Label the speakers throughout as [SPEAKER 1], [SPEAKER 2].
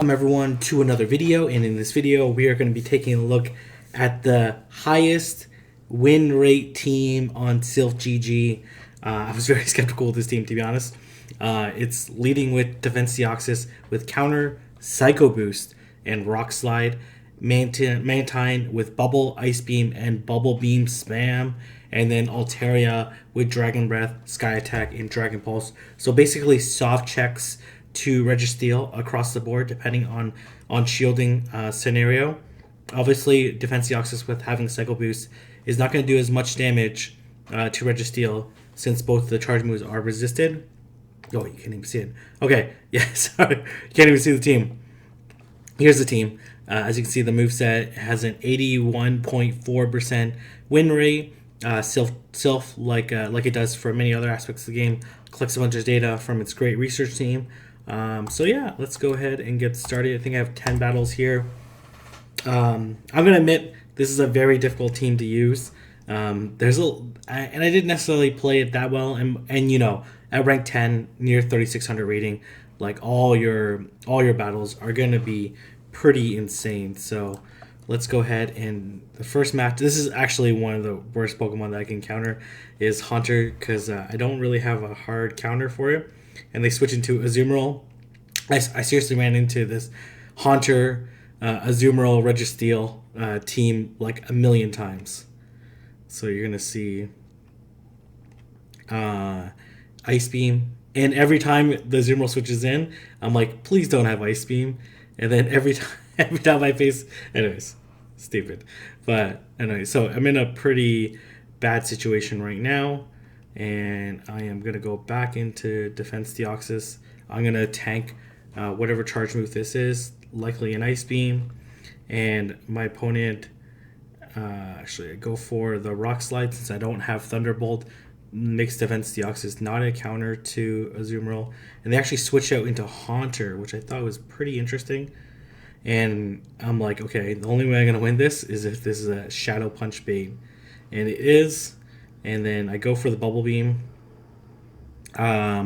[SPEAKER 1] Welcome everyone to another video, and in this video we are going to be taking a look at the highest win rate team on Silph GG. I was very skeptical of this team, to be honest. It's leading with Defense Deoxys with Counter, Psycho Boost, and Rock Slide. Mantine with Bubble, Ice Beam, and Bubble Beam Spam. And then Altaria with Dragon Breath, Sky Attack, and Dragon Pulse. So basically soft checks to Registeel across the board, depending on shielding scenario. Obviously, Defense Deoxys with having Cycle Boost is not going to do as much damage to Registeel since both the charge moves are resisted. Oh, you can't even see it. Okay, yeah, sorry. You can't even see the team. Here's the team. As you can see, the moveset has an 81.4% win rate. Silph, like it does for many other aspects of the game, collects a bunch of data from its great research team. So yeah, let's go ahead and get started. I think I have 10 battles here. I'm gonna admit this is a very difficult team to use. And I didn't necessarily play it that well, and you know, at rank 10, near 3600 rating, like all your battles are gonna be pretty insane. So let's go ahead and the first match. This is actually one of the worst Pokemon that I can counter is Haunter, because I don't really have a hard counter for it. And they switch into Azumarill. I seriously ran into this Haunter, Azumarill, Registeel team like a million times. So you're gonna see Ice Beam, and every time the Azumarill switches in, I'm like, please don't have Ice Beam. And then every time I face, anyways, stupid. But anyway, so I'm in a pretty bad situation right now, and I am gonna go back into Defense Deoxys. I'm gonna tank whatever charge move this is, likely an Ice Beam, and my opponent actually I go for the Rock Slide since I don't have Thunderbolt. Makes Defense Deoxys not a counter to Azumarill, and they actually switch out into Haunter, which I thought was pretty interesting. And I'm like, okay, the only way I'm gonna win this is if this is a Shadow Punch bait, and it is. And then I go for the Bubble Beam. I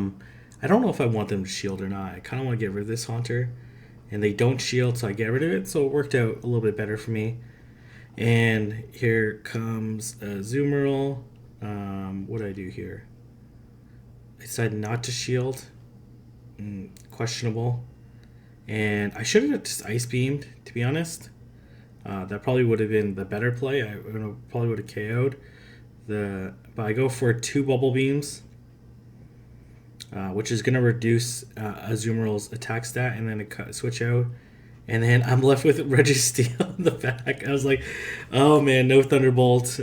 [SPEAKER 1] don't know if I want them to shield or not. I kind of want to get rid of this Haunter, and they don't shield, so I get rid of it. So it worked out a little bit better for me. And here comes Azumarill. What do I do here? I decided not to shield. Questionable. And I should have just Ice Beamed, to be honest. That probably would have been the better play. I probably would have KO'd. But I go for 2 Bubble Beams, which is going to reduce Azumarill's attack stat, and then switch out. And then I'm left with Registeel in the back. I was like, oh man, no Thunderbolt.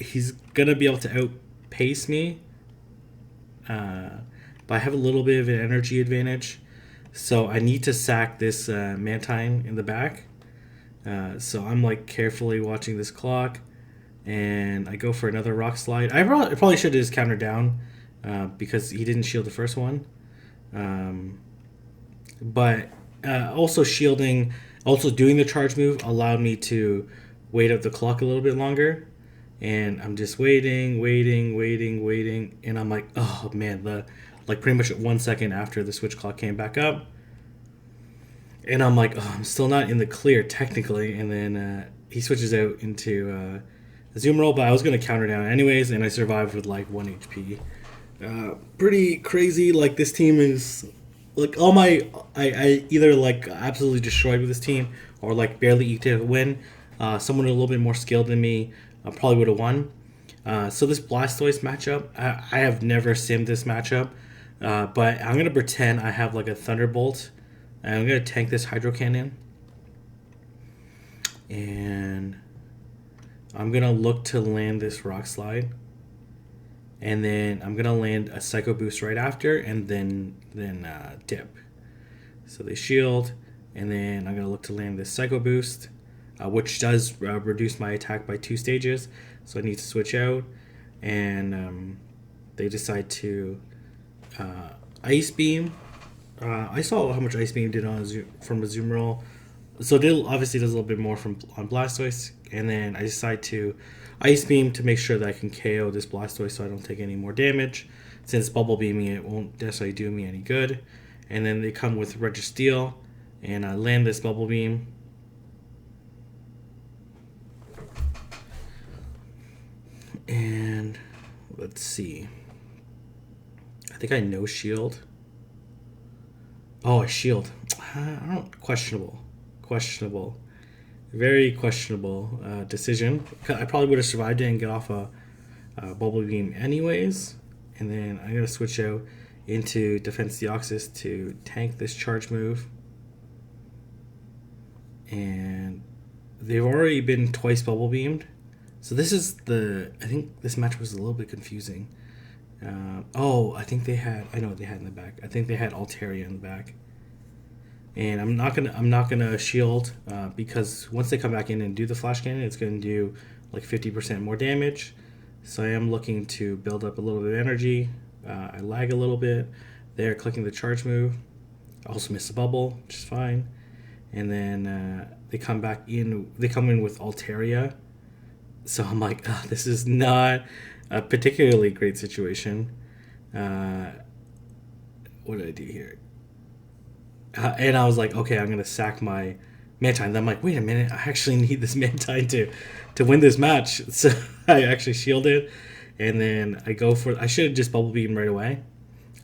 [SPEAKER 1] He's going to be able to outpace me. But I have a little bit of an energy advantage. So I need to sack this Mantine in the back. So I'm like carefully watching this clock. And I go for another Rock Slide. I probably should have just countered down because he didn't shield the first one. But also shielding, also doing the charge move allowed me to wait up the clock a little bit longer. And I'm just waiting. And I'm like, oh man, like pretty much 1 second after the switch clock came back up. And I'm like, oh, I'm still not in the clear technically. And then he switches out into Azumarill, but I was going to counter down anyways, and I survived with like 1 HP. Pretty crazy. Like this team is like I either like absolutely destroyed with this team or like barely eked a win. Someone a little bit more skilled than me probably would have won. So this Blastoise matchup, I have never simmed this matchup, but I'm gonna pretend I have like a Thunderbolt, and I'm gonna tank this Hydro Cannon, and I'm gonna look to land this Rock Slide, and then I'm gonna land a Psycho Boost right after, and then dip. So they shield, and then I'm gonna look to land this Psycho Boost, which does reduce my attack by 2 stages. So I need to switch out, and they decide to Ice Beam. I saw how much Ice Beam did from Azumarill. So it obviously does a little bit more on Blastoise, and then I decide to Ice Beam to make sure that I can KO this Blastoise so I don't take any more damage. Since Bubble Beaming it won't necessarily do me any good. and then they come with Registeel, and I land this Bubble Beam. And let's see. I think I no shield. Oh, I shield. I don't. Questionable. Very questionable decision. I probably would have survived it and get off a Bubble Beam anyways. And then I'm going to switch out into Defense Deoxys to tank this charge move. And they've already been twice Bubble Beamed. So this is I think this match was a little bit confusing. I think they had, I know what they had in the back. I think they had Altaria in the back. And I'm not gonna shield because once they come back in and do the flash cannon, it's gonna do like 50% more damage. So I am looking to build up a little bit of energy. I lag a little bit. They're clicking the charge move. I also miss a bubble, which is fine. And then they come back in. They come in with Altaria. So I'm like, oh, this is not a particularly great situation. What did I do here? And I was like, okay, I'm going to sack my Mantine. Then I'm like, wait a minute, I actually need this Mantine to win this match. So I actually shielded. And then I should have just Bubble Beam right away.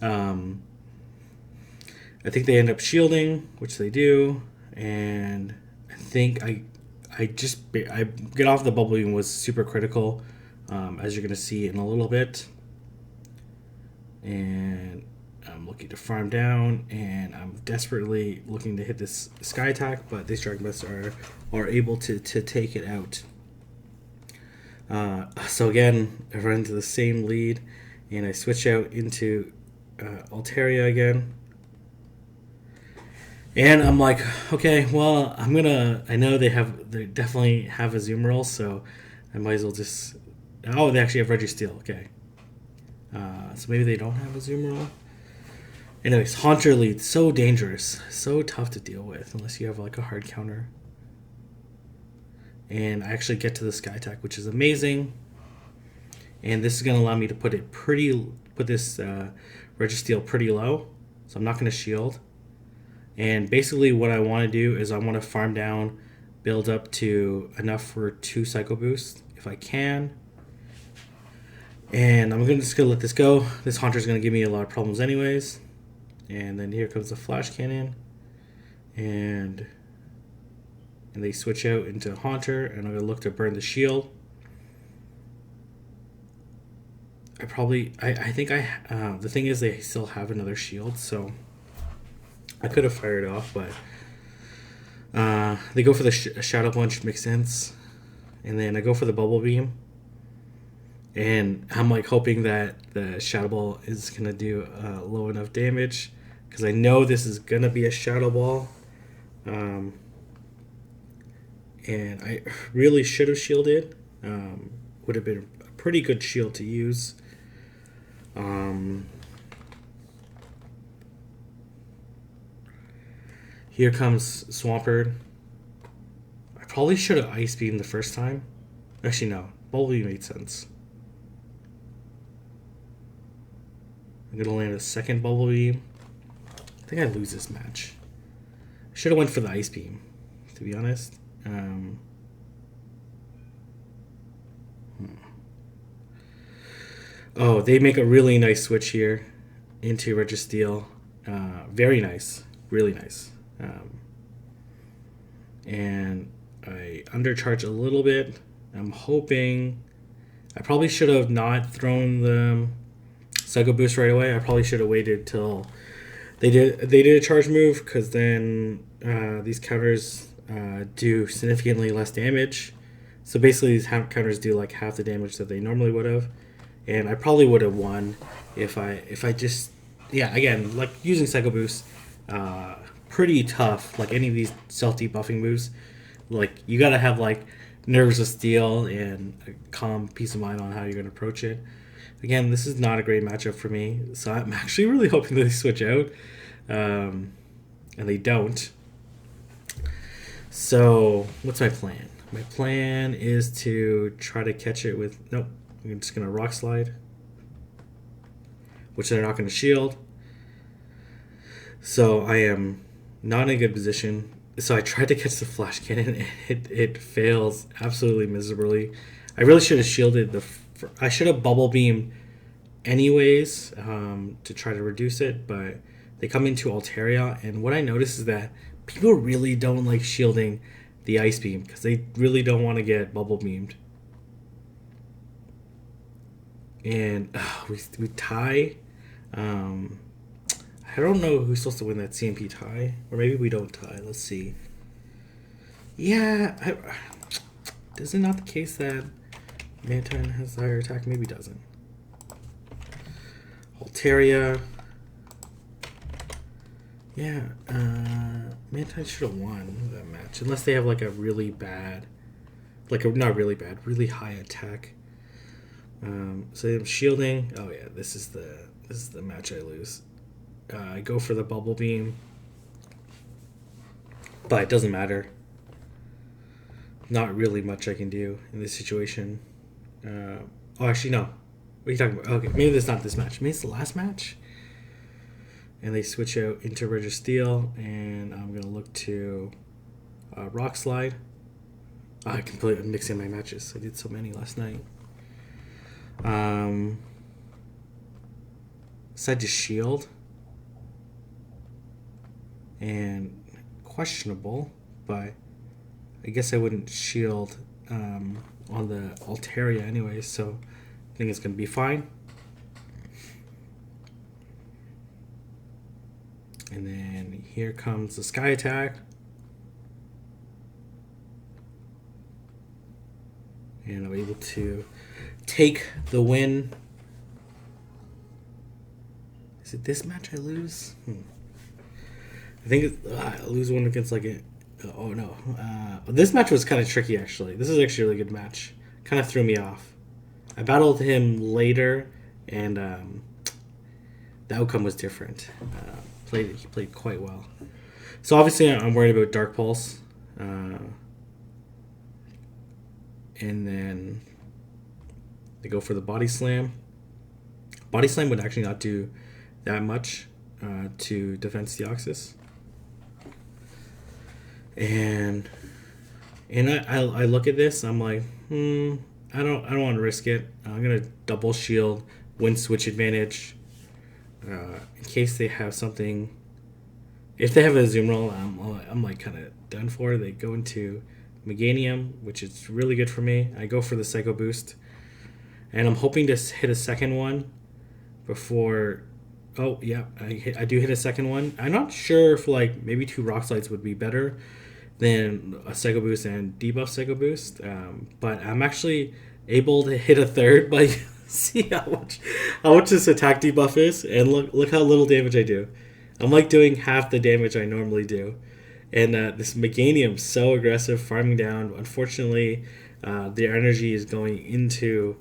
[SPEAKER 1] I think they end up shielding, which they do. And I think I get off the Bubble Beam was super critical, as you're going to see in a little bit. And I'm looking to farm down, and I'm desperately looking to hit this Sky Attack, but these Dragon Breaths are able to take it out. So again, I run into the same lead, and I switch out into Altaria again. And I'm like, okay, well, I know they definitely have Azumarill, so I might as well just, oh, they actually have Registeel, okay. So maybe they don't have Azumarill. Anyways, Haunter lead, so dangerous, so tough to deal with unless you have like a hard counter. And I actually get to the Sky Attack, which is amazing. And this is going to allow me to put this Registeel pretty low, so I'm not going to shield. And basically what I want to do is I want to farm down, build up to enough for 2 Psycho Boosts if I can. And I'm just going to let this go. This Haunter's going to give me a lot of problems anyways. And then here comes the Flash Cannon. And they switch out into Haunter, and I'm going to look to burn the shield. I think the thing is they still have another shield, so I could have fired off, but they go for the Shadow Punch, makes sense. And then I go for the Bubble Beam. And I'm like hoping that the Shadow Ball is going to do low enough damage, because I know this is going to be a Shadow Ball. And I really should have shielded. Would have been a pretty good shield to use. Here comes Swampert. I probably should have Ice Beamed the first time. Actually, no. Bubble Beam made sense. I'm going to land a second Bubble Beam. I think I lose this match. I should have went for the Ice Beam, to be honest. Oh, they make a really nice switch here into Registeel. Very nice. Really nice. And I undercharge a little bit. I'm hoping... I probably should have not thrown the Psycho Boost right away. I probably should have waited till they did a charge move, because then these counters do significantly less damage. So basically these counters do like half the damage that they normally would have. And I probably would have won if I just... Yeah, again, like using Psycho Boost, pretty tough. Like any of these self-debuffing moves, like you gotta have like nerves of steel and a calm peace of mind on how you're gonna approach it. Again, this is not a great matchup for me, so I'm actually really hoping that they switch out, and they don't. So what's my plan? My plan is to try to catch it with... Nope, I'm just gonna Rock Slide, which they're not gonna shield. So I am not in a good position. So I tried to catch the flash cannon and it fails absolutely miserably. I really should have shielded I should have bubble beamed anyways, to try to reduce it, but they come into Altaria, and what I notice is that people really don't like shielding the ice beam because they really don't want to get bubble beamed. And we tie. I don't know who's supposed to win that CMP tie, or maybe we don't tie. Let's see. Yeah, is it not the case that Mantine has higher attack? Maybe doesn't. Altaria. Yeah, Mantine should have won that match, unless they have like a really bad, not really bad, really high attack. So I'm shielding. Oh yeah, this is the match I lose. I go for the bubble beam, but it doesn't matter. Not really much I can do in this situation. Oh, actually no. What are you talking about? Okay, maybe that's not this match. Maybe it's the last match. And they switch out into Registeel, and I'm gonna look to Rock Slide. I completely mixed in my matches. I did so many last night. Decide to shield, and questionable, but I guess I wouldn't shield on the Altaria anyway, so I think it's gonna be fine. And then here comes the Sky Attack. And I'm able to take the win. Is it this match I lose? I think I lose one against like a... Oh no. This match was kind of tricky actually. This is actually a really good match. Kind of threw me off. I battled him later, and the outcome was different. He played quite well. So obviously I'm worried about Dark Pulse. And then they go for the Body Slam. Body Slam would actually not do that much to Defense Deoxys. And I look at this, I'm like, I don't want to risk it. I'm gonna double shield, win switch advantage. In case they have something, if they have a zoom roll, I'm like kind of done for. They go into Meganium, which is really good for me. I go for the Psycho Boost, and I'm hoping to hit a second one before. Oh yeah, I do hit a second one. I'm not sure if like maybe 2 Rock Slides would be better than a Psycho Boost and debuff Psycho Boost, but I'm actually able to hit a third by. See how much this attack debuff is, and look how little damage I do. I'm like doing half the damage I normally do, and this Meganium's so aggressive, farming down. Unfortunately, their energy is going into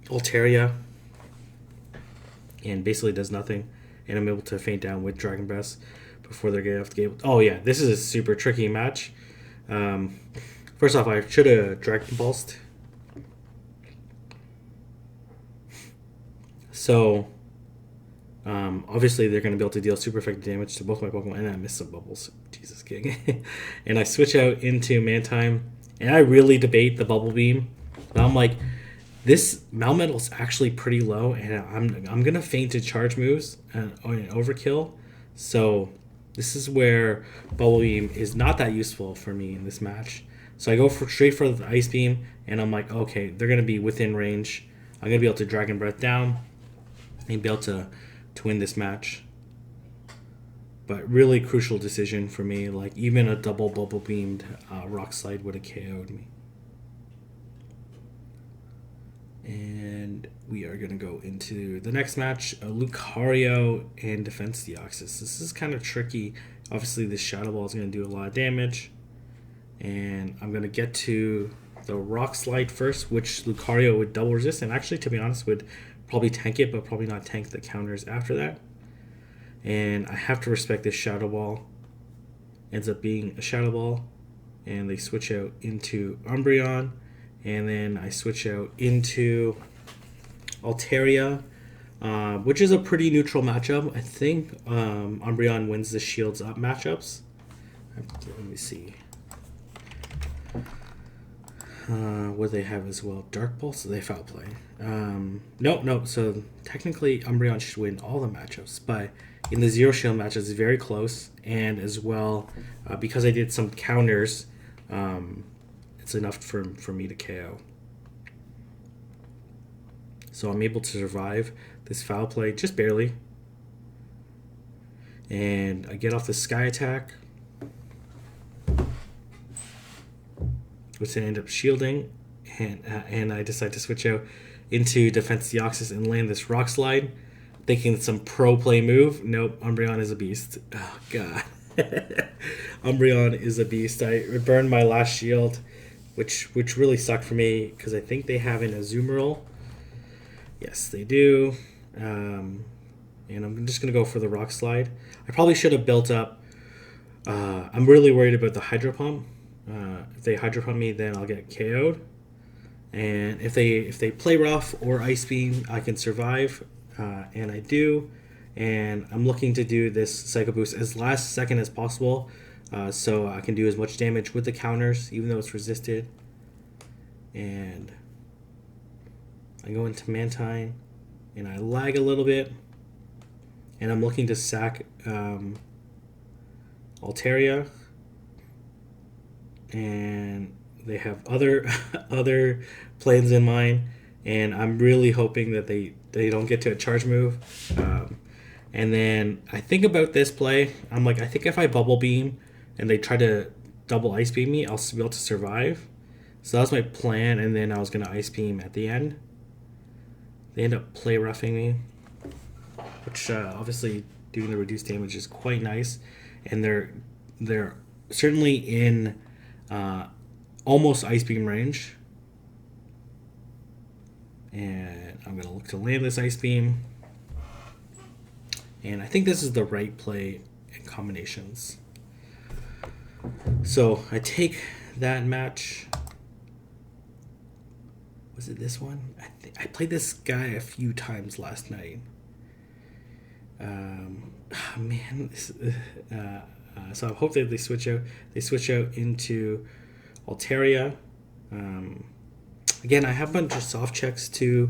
[SPEAKER 1] Altaria, and basically does nothing. And I'm able to faint down with Dragon Breath before they're gonna have to get. Oh yeah, this is a super tricky match. First off, I should have Dragon Pulsed. So, obviously they're going to be able to deal super effective damage to both my Pokemon, and I missed some bubbles. Jesus King. And I switch out into Mantine, and I really debate the Bubble Beam. But I'm like, this Melmetal is actually pretty low, and I'm going to feint to charge moves and overkill. So, this is where Bubble Beam is not that useful for me in this match. So I go straight for the Ice Beam, and I'm like, okay, they're going to be within range. I'm going to be able to Dragon Breath down and be able to win this match. But really crucial decision for me. Like, even a double Bubble Beamed Rock Slide would have KO'd me. And we are going to go into the next match, Lucario and Defense Deoxys. This is kind of tricky. Obviously, this Shadow Ball is going to do a lot of damage. And I'm going to get to the Rock Slide first, which Lucario would double resist. And actually, to be honest, would probably tank it, but probably not tank the counters after that. And I have to respect this Shadow Ball. Ends up being a Shadow Ball. And they switch out into Umbreon. And then I switch out into Altaria. which is a pretty neutral matchup. I think Umbreon wins the Shields Up matchups. Let me see. What they have as well? Dark Pulse? They foul play. No. So technically, Umbreon should win all the matchups, but in the Zero Shield matchups, it's very close. And as well, because I did some counters, it's enough for me to KO. So I'm able to survive this foul play just barely. And I get off the Sky Attack, which then end up shielding, and I decide to switch out into Defense Deoxys and land this Rock Slide, thinking it's some pro play move. Nope, Umbreon is a beast. Oh, God. Umbreon is a beast. I burned my last shield, which really sucked for me, because I think they have an Azumarill. Yes, they do. And I'm just going to go for the Rock Slide. I probably should have built up. I'm really worried about the Hydro Pump. If they Hydro Pump me, then I'll get KO'd. And if they play rough or Ice Beam, I can survive. And I do. And I'm looking to do this Psycho Boost as last second as possible, so I can do as much damage with the counters, even though it's resisted. And I go into Mantine, and I lag a little bit. And I'm looking to sack Altaria. And they have other other plans in mind, and I'm really hoping that they don't get to a charge move. And then I think about this play. I'm like, I think if I Bubble Beam and they try to double Ice Beam me, I'll be able to survive. So that was my plan, and then I was going to Ice Beam at the end. They end up play roughing me, which obviously doing the reduced damage is quite nice. And they're certainly in almost Ice Beam range. And I'm going to look to land this Ice Beam. And I think this is the right play in combinations. So I take that match. Was it this one? I played this guy a few times last night. Man, so I hope that they switch out. They switch out into Altaria. Again, I have a bunch of soft checks to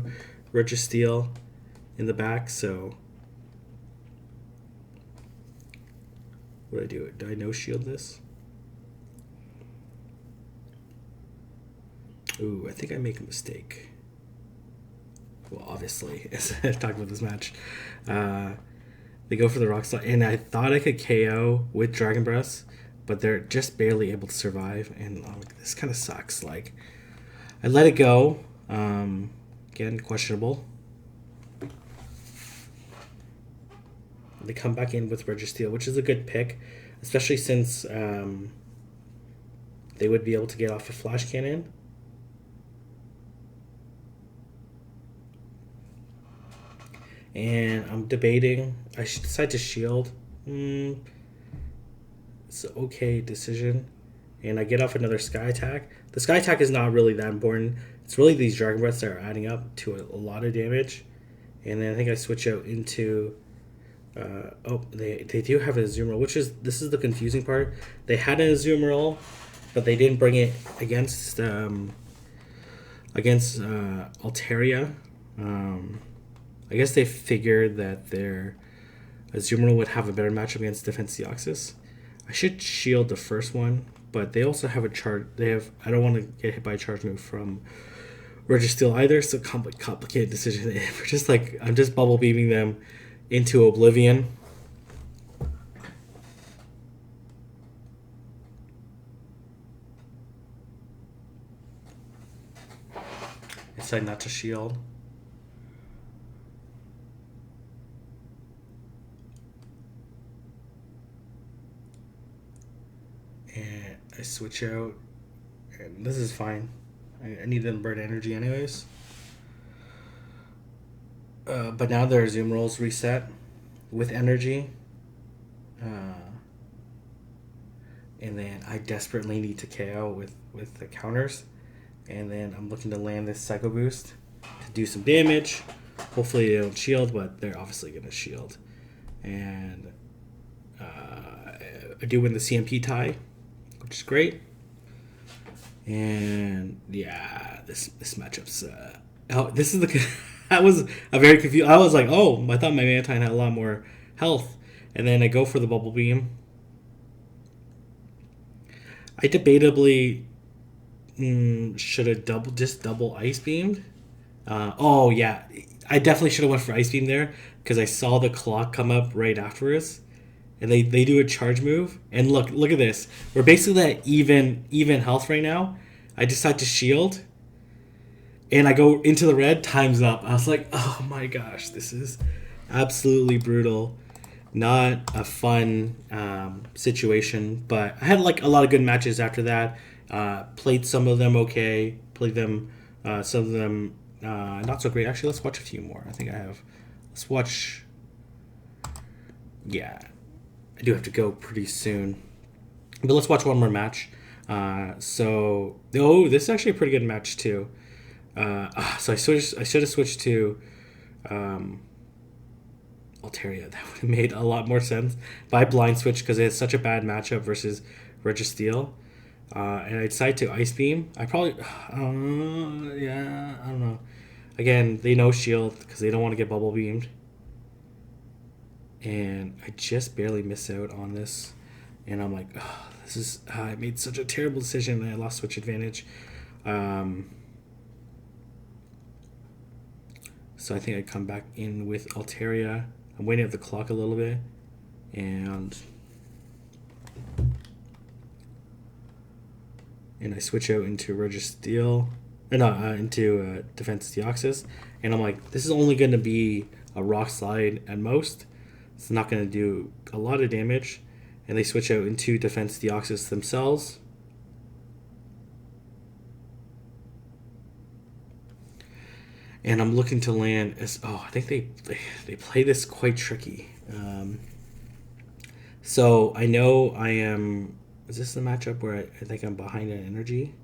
[SPEAKER 1] Registeel in the back, so what do I do? Do I no shield this? Ooh, I think I make a mistake. Well, obviously, as I talked about this match, they go for the Rock Slide, and I thought I could KO with Dragon Breath, but they're just barely able to survive, and this kind of sucks. Like, I let it go. Again, questionable. They come back in with Registeel, which is a good pick, especially since they would be able to get off a Flash Cannon. And I'm debating. I should decide to shield. It's an okay decision. And I get off another Sky Attack. The Sky Attack is not really that important. It's really these Dragon Breaths that are adding up to a lot of damage. And then I think I switch out into... they do have an Azumarill, this is the confusing part. They had an Azumarill, but they didn't bring it against Altaria. I guess they figured that their Azumarill would have a better matchup against Defense Deoxys. I should shield the first one, but they also have a charge. I don't want to get hit by a charge move from Registeel either. It's a complicated decision. We're just like, I'm just bubble beaming them into oblivion. I decide not to shield. And I switch out, and this is fine. I need them to burn energy anyways. But now their Azumarill's reset with energy. And then I desperately need to KO with the counters. And then I'm looking to land this Psycho Boost to do some damage. Hopefully they don't shield, but they're obviously going to shield. And I do win the CMP tie, which is great. And yeah, this matchup's this is the I was a very confused. I was like, oh, I thought my Mantine had a lot more health, and then I go for the Bubble Beam. I debatably should have double Ice Beamed. Oh yeah, I definitely should have went for Ice Beam there because I saw the clock come up right afterwards, and they do a charge move. And look at this. We're basically at even health right now. I decide to shield, and I go into the red. Time's up. I was like, oh my gosh, this is absolutely brutal. Not a fun situation, but I had like a lot of good matches after that. Played some of them okay. Played them some of them not so great. Actually, let's watch a few more. I think I have. Let's watch. Yeah, I do have to go pretty soon, but let's watch one more match. This is actually a pretty good match too. So I should have switched to Altaria. That would have made a lot more sense. But I blind switch because it's such a bad matchup versus Registeel. And I decide to Ice Beam. I probably, I don't know. Again, they know shield because they don't want to get Bubble Beamed. And I just barely miss out on this. And I'm like, oh, this is, I made such a terrible decision and I lost switch advantage. So I think I come back in with Altaria. I'm waiting at the clock a little bit. And I switch out into Registeel. Into Defense Deoxys. And I'm like, this is only going to be a Rock Slide at most. It's not going to do a lot of damage. And they switch out into Defense Deoxys themselves. And I'm looking to land as... Oh, I think they play this quite tricky. So I know I am... Is this the matchup where I think I'm behind in energy?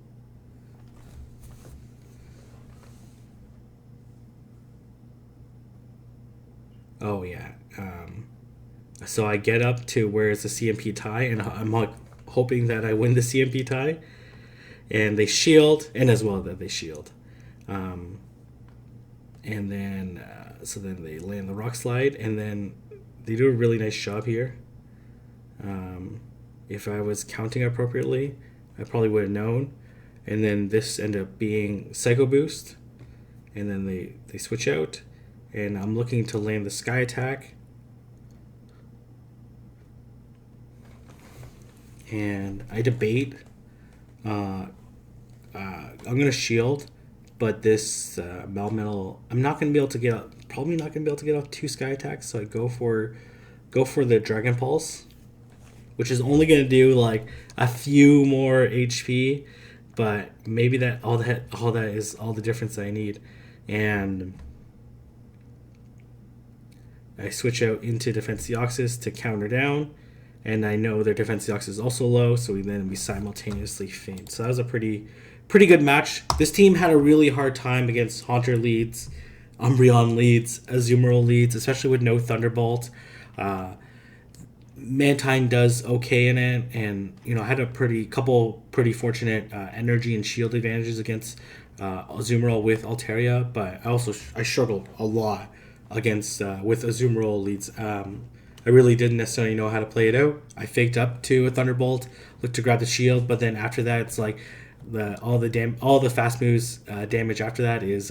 [SPEAKER 1] Oh, yeah. So I get up to where it's a CMP tie, and I'm like hoping that I win the CMP tie. And they shield, and as well that they shield. And then, so then they land the Rock Slide, and then they do a really nice job here. If I was counting appropriately, I probably would have known. And then this ended up being Psycho Boost. And then they switch out. And I'm looking to land the Sky Attack. And I debate. I'm going to shield. But this Melmetal, I'm not going to be able to get out. Probably not going to be able to get off 2 Sky Attacks. So I go for the Dragon Pulse, which is only going to do like a few more HP, but maybe that all that is all the difference that I need. And I switch out into Defense Deoxys to counter down, and I know their Defense Deoxys is also low, so we simultaneously faint. So that was a pretty good match. This team had a really hard time against Haunter leads, Umbreon leads, Azumarill leads, especially with no Thunderbolt. Mantine does okay in it, and I had a couple pretty fortunate energy and shield advantages against Azumarill with Altaria, but I struggled a lot against with Azumarill leads. I really didn't necessarily know how to play it out. I faked up to a Thunderbolt, looked to grab the shield, but then after that, it's like all the fast moves damage after that is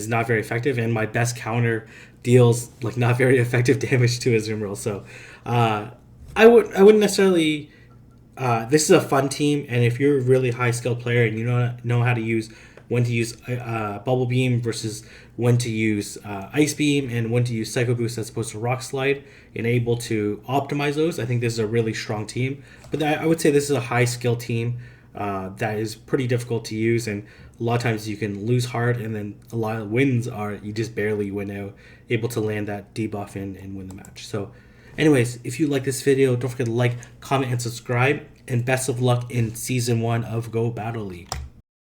[SPEAKER 1] not very effective, and my best counter deals like not very effective damage to Azumarill. So I wouldn't necessarily. This is a fun team, and if you're a really high skilled player and you know how to use when to use Bubble Beam versus when to use Ice Beam and when to use Psycho Boost as opposed to Rock Slide, and able to optimize those, I think this is a really strong team. But I would say this is a high skill team that is pretty difficult to use, and a lot of times you can lose hard, and then a lot of wins are you just barely win out, able to land that debuff and win the match. So anyways, if you like this video, don't forget to like, comment, and subscribe, and best of luck in Season 1 of Go Battle League.